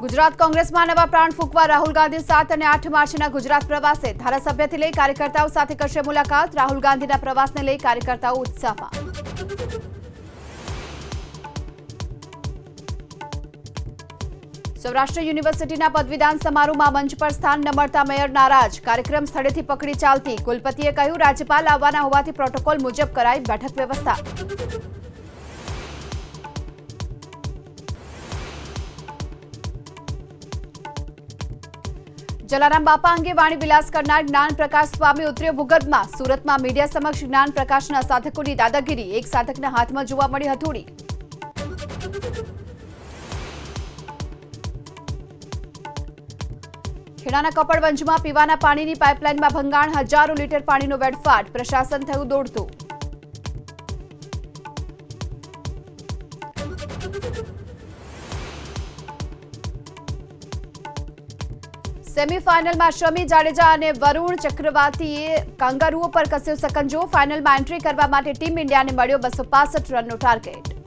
ગુજરાત કોંગ્રેસમાં નવા પ્રાણ ફૂંકવા રાહુલ ગાંધી 7 અને 8 માર્ચના ગુજરાત પ્રવાસે ધારાસભ્યથી લઈ કાર્યકર્તાઓ સાથે કરશે મુલાકાત। રાહુલ ગાંધીના પ્રવાસને લઈ કાર્યકર્તાઓ ઉત્સાહમાં। સૌરાષ્ટ્ર યુનિવર્સિટીના પદવીદાન સમારોહમાં મંચ પર સ્થાન ન મળતા મેયર નારાજ। કાર્યક્રમ સ્થળેથી પકડી ચાલતી। કુલપતિએ કહ્યું, રાજ્યપાલ આવવાના હોવાથી પ્રોટોકોલ મુજબ કરાઈ બેઠક વ્યવસ્થા। જલારામ બાપા અંગે વાણી વિલાસ કરનાર જ્ઞાન પ્રકાશ સ્વામી ઉતર્યો ભૂગર્ભમાં। સુરતમાં મીડિયા સમક્ષ જ્ઞાન પ્રકાશના સાધકોની દાદાગીરી। એક સાધકના હાથમાં જોવા મળી હથોડી। ખેડાના કપડવંજમાં પીવાના પાણીની પાઇપલાઇનમાં ભંગાણ। હજારો લીટર પાણીનો વેડફાટ। પ્રશાસન થયું દોડતું। સેમીફાઇનલમાં શમી જાડેજા અને વરુણ ચક્રવાતીએ કાંગારુઓ પર કસ્યો સકંજો। ફાઇનલમાં એન્ટ્રી કરવા માટે ટીમ ઇન્ડિયાને મળ્યો 265 રનનો ટાર્ગેટ।